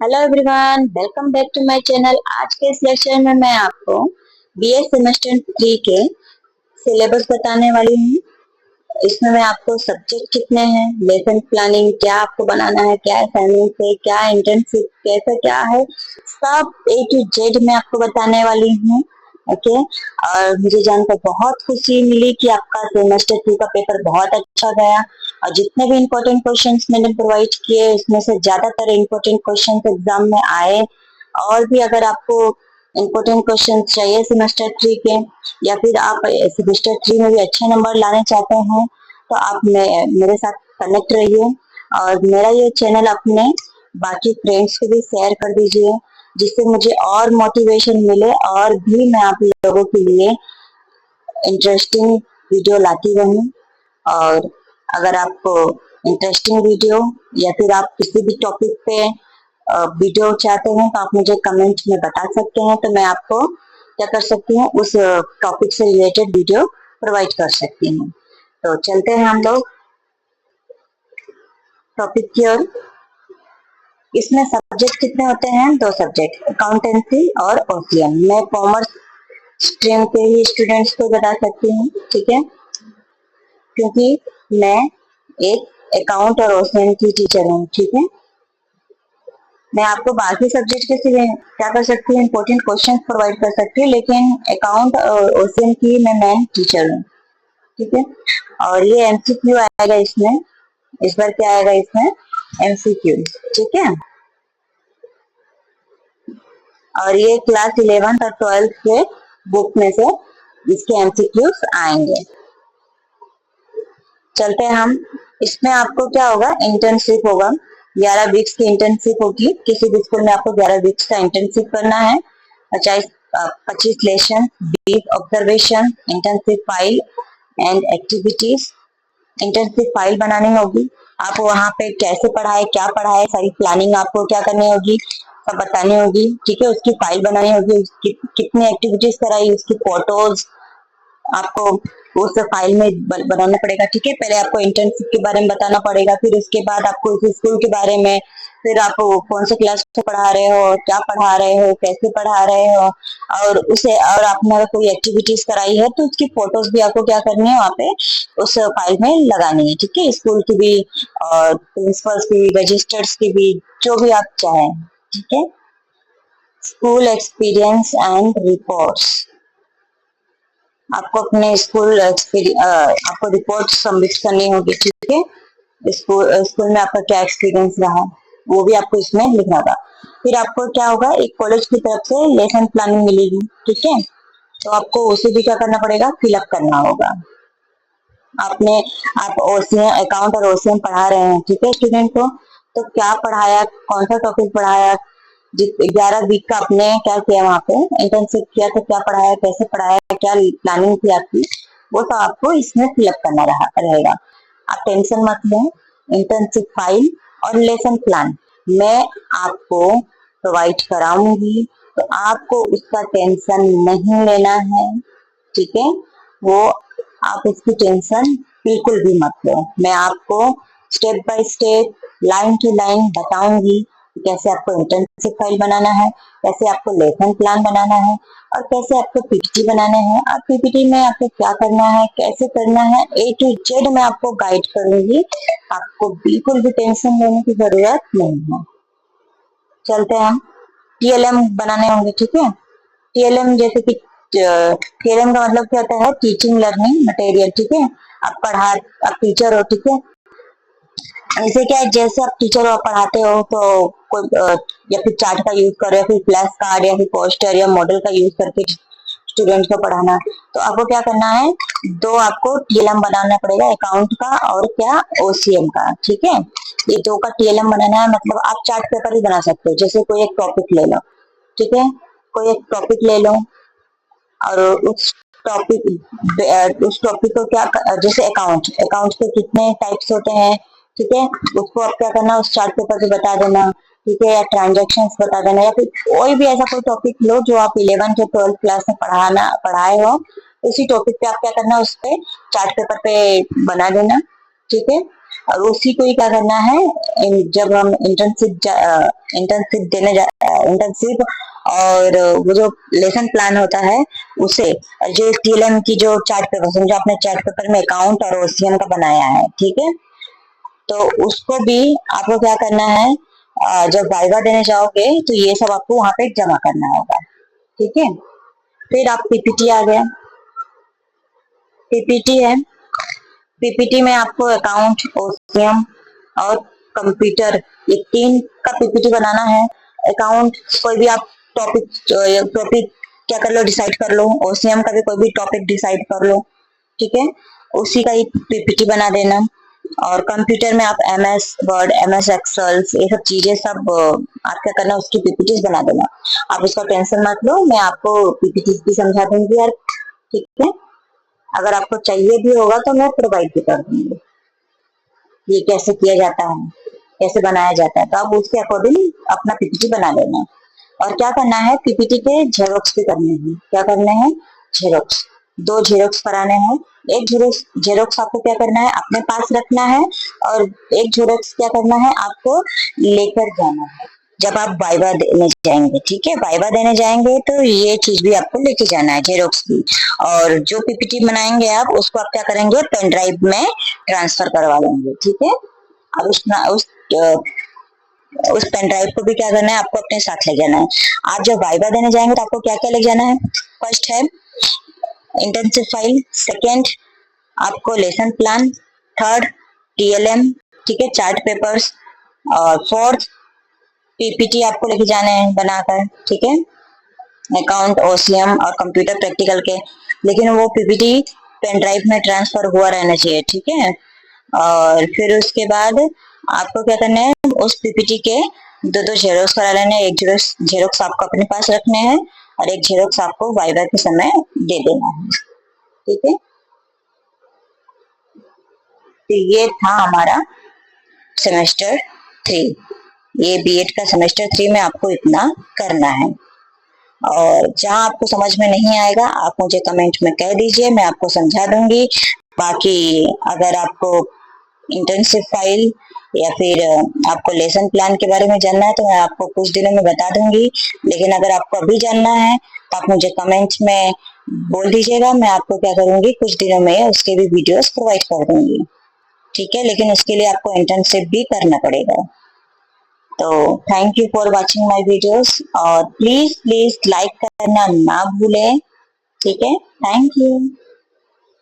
Hello everyone, welcome back to my channel. आज के इस लेक्चर में मैं आपको बीए सेमेस्टर 3 के सिलेबस बताने वाली हूँ। इसमें मैं आपको सब्जेक्ट कितने हैं, लेसन प्लानिंग क्या आपको बनाना है, क्या असाइनमेंट है, क्या इंटर्नशिप कैसा क्या है, सब ए टू जेड मैं आपको बताने वाली हूँ। ओके। और मुझे जानकर बहुत खुशी मिली कि आपका सेमेस्टर 2 का पेपर बहुत अच्छा गया और जितने भी इम्पोर्टेंट क्वेश्चंस मैंने प्रोवाइड किए उसमें से ज्यादातर इम्पोर्टेंट क्वेश्चंस एग्जाम में आए। और भी अगर आपको इम्पोर्टेंट क्वेश्चन चाहिए सेमेस्टर 3 के, या फिर आप सेमेस्टर 3 में भी अच्छे नंबर लाने चाहते हैं, तो आप मेरे साथ कनेक्ट रहिए और मेरा ये चैनल अपने बाकी फ्रेंड्स को भी शेयर कर दीजिए, जिससे मुझे और मोटिवेशन मिले और भी मैं आप लोगों के लिए इंटरेस्टिंग वीडियो लाती रहूं। और अगर आपको इंटरेस्टिंग वीडियो या फिर आप किसी भी टॉपिक पे वीडियो चाहते हैं तो आप मुझे कमेंट में बता सकते हैं, तो मैं आपको क्या कर सकती हूँ, उस टॉपिक से रिलेटेड वीडियो प्रोवाइड कर सकती हूँ। तो चलते हैं हम लोग टॉपिक की ओर। इसमें सब्जेक्ट कितने होते हैं? दो सब्जेक्ट, अकाउंटेंसी और ओसीएम। मैं कॉमर्स स्ट्रीम के ही स्टूडेंट्स को बता सकती हूँ, ठीक है, क्योंकि मैं एक अकाउंट और ओसीएम की टीचर हूँ, ठीक है। मैं आपको बाकी सब्जेक्ट के सिवा क्या कर सकती हूँ, इम्पोर्टेंट क्वेश्चन प्रोवाइड कर सकती हूँ, लेकिन अकाउंट और ओसीएम की मैं मेन टीचर हूँ, ठीक है। और ये एमसीक्यू आएगा इसमें, इस बार क्या आएगा इसमें, एमसीक्यू, ठीक है। और ये क्लास 11th और 12th के बुक में से इसके एमसीक्यूज आएंगे। चलते हैं हम। इसमें आपको क्या होगा, इंटर्नशिप होगा, 11 वीक्स की इंटर्नशिप होगी। किसी भी स्कूल में आपको 11 वीक्स का इंटर्नशिप करना है। 25 lesson, 20 observation, internship file and activities. Internship file बनानी होगी, आप वहाँ पे कैसे पढ़ाए, क्या पढ़ाए, सारी प्लानिंग आपको क्या करनी होगी, सब बतानी होगी, ठीक है। उसकी फाइल बनानी होगी, उसकी कितनी एक्टिविटीज कराई, उसकी फोटोज आपको उस फाइल में बनाना पड़ेगा, ठीक है। पहले आपको इंटर्नशिप के बारे में बताना पड़ेगा, फिर उसके बाद आपको उस स्कूल के बारे में, फिर आप कौन से क्लास से पढ़ा रहे हो, क्या पढ़ा रहे हो, कैसे पढ़ा रहे हो, और उसे और आपने अगर कोई एक्टिविटीज कराई है तो उसकी फोटोज भी आपको क्या करनी है, वहाँ पे उस फाइल में लगानी है, ठीक है। स्कूल की भी और प्रिंसिपल्स की भी, रजिस्टर्स की भी, जो भी आप चाहें, ठीक है। स्कूल एक्सपीरियंस एंड रिपोर्ट्स, आपको अपने स्कूल आपको रिपोर्ट सबमिट करनी होगी, ठीक है। स्कूल में आपका क्या एक्सपीरियंस रहा वो भी आपको इसमें लिखना होगा। फिर आपको क्या होगा, एक कॉलेज की तरफ से लेसन प्लानिंग मिलेगी, ठीक है। तो आपको उसे भी क्या करना पड़ेगा, फिलअप करना होगा। आपने आप ओसीएम अकाउंट और ओसीएम पढ़ा रहे हैं, ठीक है, स्टूडेंट को, तो क्या पढ़ाया, कौन सा टॉपिक पढ़ाया, 11 वीक का आपने क्या किया, वहाँ पे इंटर्नशिप किया तो क्या पढ़ाया, कैसे पढ़ाया, क्या प्लानिंग थी आपकी, वो सब आपको इसमें फिलअप करना रहेगा। आप टेंशन मत लें, इंटर्नशिप फाइल और लेसन प्लान मैं आपको प्रोवाइड कराऊंगी, तो आपको उसका टेंशन नहीं लेना है, ठीक है। वो आप इसकी टेंशन बिल्कुल भी मत लो। मैं आपको step by step, line to line बताऊंगी कैसे आपको इंटर्नशिप फाइल बनाना है, कैसे आपको लेसन प्लान बनाना है, और कैसे आपको पीपीटी बनाना है, और पीपीटी में आपको क्या करना है, कैसे करना है, ए टू जेड मैं आपको गाइड करूंगी। आपको बिल्कुल भी टेंशन लेने की जरूरत नहीं है। चलते हैं हम, टीएलएम बनाने होंगे, ठीक है। टीएलएम जैसे कि टीएलएम का मतलब क्या होता है, टीचिंग लर्निंग मटेरियल, ठीक है। आप टीचर हो, ठीक है। ऐसे क्या है, जैसे आप टीचर हो, पढ़ाते हो, तो कोई या फिर चार्ट का यूज कर रहे हो, फिर फ्लैश कार्ड या फिर पोस्टर या मॉडल का यूज करके स्टूडेंट्स को पढ़ाना, तो आपको क्या करना है, दो आपको टीएलएम बनाना पड़ेगा, अकाउंट का और क्या, ओसीएम का, ठीक है। ये दो का टीएलएम बनाना है, मतलब आप चार्ट पेपर ही बना सकते हो। जैसे कोई एक टॉपिक ले लो, ठीक है, कोई एक टॉपिक ले लो और उस टॉपिक को क्या, जैसे अकाउंट, अकाउंट के कितने टाइप्स होते हैं, ठीक है, उसको आप क्या करना, उस चार्ट पेपर पे बता देना, ठीक है, या ट्रांजेक्शन्स बता देना, या फिर कोई भी ऐसा कोई टॉपिक लो जो आप 11th या 12th क्लास में पढ़ाए हो, उसी टॉपिक पे आप क्या करना, उस पे चार्ट पेपर पे बना देना, ठीक है। और उसी को ही क्या करना है, जब हम इंटर्नशिप और वो जो लेसन प्लान होता है उसे, जो टीएलएम की जो चार्ट पेपर, समझो आपने चार्ट पेपर में अकाउंट और ओसीएम का बनाया है, ठीक है, तो उसको भी आपको क्या करना है, जब वाइवा देने जाओगे तो ये सब आपको वहां पे जमा करना होगा, ठीक है। फिर आप पीपीटी आ गया, पीपीटी है, पीपीटी में आपको अकाउंट, ओसीएम और कंप्यूटर, ये तीन का पीपीटी बनाना है। अकाउंट कोई भी आप टॉपिक टॉपिक क्या कर लो, डिसाइड कर लो, ओसीएम का भी कोई भी टॉपिक डिसाइड कर लो, ठीक है, उसी का एक पीपीटी बना देना। और कंप्यूटर में आप एमएस वर्ड, एमएस एक्सेल, ये सब चीजें सब आप क्या करना, उसकी पीपीटी बना देना। आप उसका टेंशन मत लो, मैं आपको पीपीटी भी समझा दूंगी यार, ठीक है। अगर आपको चाहिए भी होगा तो मैं प्रोवाइड भी कर दूंगी, ये कैसे किया जाता है, कैसे बनाया जाता है, तो आप उसके अकॉर्डिंग अपना पीपीटी बना लेना। और क्या करना है, पीपीटी के जेरोक्स भी करने हैं। क्या करने हैं, जेरोक्स, 2 जेरोक्स कराने हैं। एक जेरोक्स आपको क्या करना है, अपने पास रखना है, और एक जेरोक्स क्या करना है, आपको लेकर जाना है जब आप वाइवा देने जाएंगे, ठीक है। वाइवा देने जाएंगे तो ये चीज भी आपको लेके जाना है, जेरोक्स भी। और जो पीपीटी बनाएंगे आप, उसको आप क्या करेंगे, पेन ड्राइव में ट्रांसफर करवा लेंगे, ठीक है। अब उस पेन ड्राइव को भी क्या करना है, आपको अपने साथ ले जाना है। आप जब वाइवा देने जाएंगे तो आपको क्या क्या ले जाना है, फर्स्ट है इंटर्नशिप फाइल, सेकेंड आपको लेसन प्लान, थर्ड टीएलएम, ठीक है, चार्ट पेपर्स, और फोर्थ पीपीटी आपको लेके जाने हैं बनाकर, ठीक है, अकाउंट, ओसीएम और कंप्यूटर प्रैक्टिकल के। लेकिन वो पीपीटी पेन ड्राइव में ट्रांसफर हुआ रहना चाहिए, ठीक है। और फिर उसके बाद आपको क्या करना है, उस पीपीटी के 2 जेरोक्स करा लेने हैं। एक जेरोक्स आपको अपने पास रखने हैं और एक जेरोक्स आपको वाइवा के समय दे देना है, ठीक है। तो ये था हमारा सेमेस्टर 3, ये बीएड का सेमेस्टर 3 में आपको इतना करना है। और जहाँ आपको समझ में नहीं आएगा आप मुझे कमेंट में कह दीजिए, मैं आपको समझा दूंगी। बाकी अगर आपको इंटर्नशिप फाइल या फिर आपको लेसन प्लान के बारे में जानना है तो मैं आपको कुछ दिनों में बता दूंगी। लेकिन अगर आपको अभी जानना है तो आप मुझे कमेंट्स में बोल दीजिएगा, मैं आपको क्या करूंगी, कुछ दिनों में उसके भी वीडियोस प्रोवाइड कर दूंगी, ठीक है। लेकिन उसके लिए आपको इंटर्नशिप भी करना पड़ेगा। तो thank you for watching my videos, और प्लीज लाइक करना ना भूलें, ठीक है। Thank you.